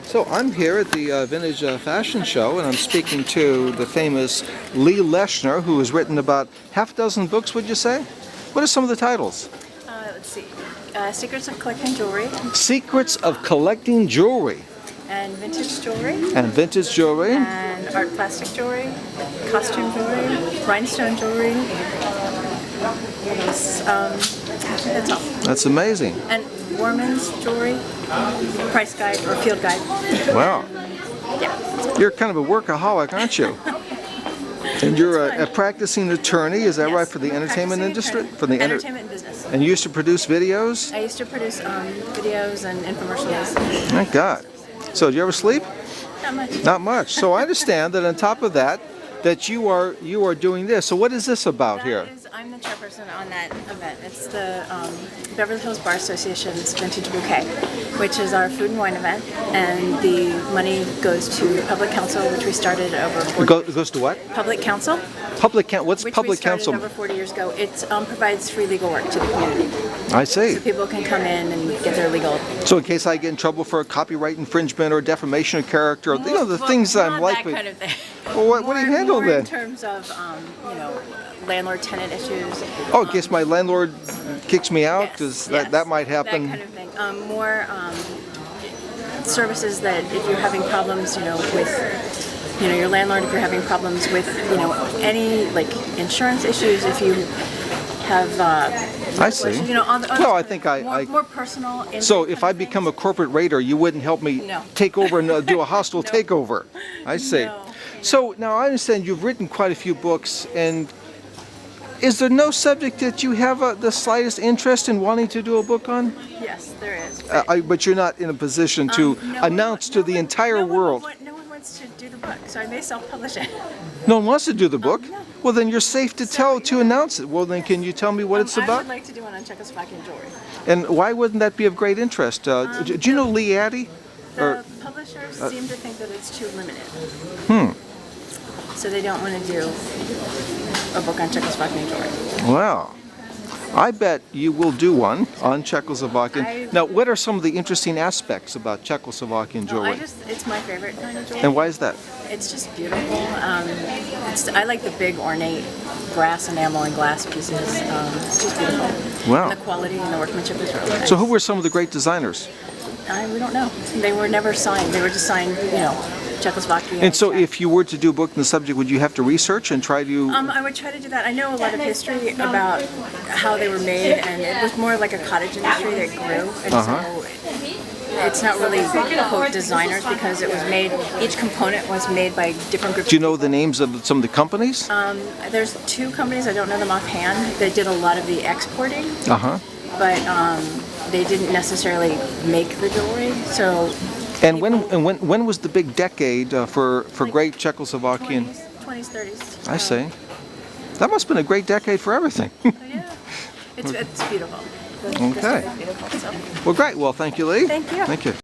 So I'm here at the Vintage Fashion Show, and I'm speaking to the famous Lee Leschner, who has written about half a dozen books, would you say? What are some of the titles? Let's see. Secrets of Collecting Jewelry. Secrets of Collecting Jewelry. And Vintage Jewelry. And Vintage Jewelry. And Art Plastic Jewelry. Costume Jewelry. Rhinestone Jewelry. That's all. That's amazing. And Warman's Jewelry. Price guide or field guide. Wow. Yeah. You're kind of a workaholic, aren't you? And you're a practicing attorney, is that Yes, right, for the entertainment industry? attorney. For the Entertainment and business. And you used to produce videos? I used to produce videos and infomercials. Thank God. So do you ever sleep? Not much. Not much. So I understand that on top of that, that you are doing this. So what is this about here? I'm the chairperson on that event. It's the Beverly Hills Bar Association's Vintage Bouquet, which is our food and wine event, and the money goes to Public Council, which we started over 40 It goes to what? Public Council, What's which Public we started Council? over 40 years ago. It provides free legal work to the community, I see. so people can come in and get their legal. So in case I get in trouble for a copyright infringement or defamation of character, the Well, things that I'm not likely. that kind of thing. Well, what do you handle more then? in terms of landlord-tenant issues. Oh, in case my landlord kicks me out, Yes, because yes, that might happen. That kind of thing. More services that if you're having problems, with, your landlord, if you're having problems with, any like insurance issues, if you have. I see. Well, I think more personal. So if I become a corporate raider, you wouldn't help me No. take over and do a hostile No. takeover. I see. No. So now I understand you've written quite a few books, and is there no subject that you have the slightest interest in wanting to do a book on? Yes, there is. But you're not in a position to announce to the entire world. No one wants to do the book, so I may self-publish it. No one wants to do the book? No. Well, then you're safe to announce it. Well, then can you tell me what it's I about? would like to do one on Czechoslovakian jewelry. And why wouldn't that be of great interest? Do you know Lee Addy? The publishers seem to think that it's too limited. So they don't want to do a book on Czechoslovakian jewelry. Wow. I bet you will do one on Czechoslovakian. Now, what are some of the interesting aspects about Czechoslovakian jewelry? It's my favorite kind of jewelry. And why is that? It's just beautiful. I like the big ornate brass enamel and glass pieces. It's just beautiful. Wow. And the quality and the workmanship is really nice. So who were some of the great designers? We don't know. They were never signed. They were just signed, Czechoslovakia. And so if you were to do a book on the subject, would you have to research and try to... I would try to do that. I know a lot of history about how they were made, and it was more like a cottage industry that grew. And so it's not really, quote, designers, because it was made, each component was made by different groups. Do you know the names of some of the companies? There's two companies, I don't know them offhand, that did a lot of the exporting. But they didn't necessarily make the jewelry, so... And when was the big decade for great Czechoslovakian? 20s, 30s. I see. That must have been a great decade for everything. Yeah, it's beautiful. Okay. It's beautiful, so. Well, great. Well, thank you, Lee. Thank you. Thank you.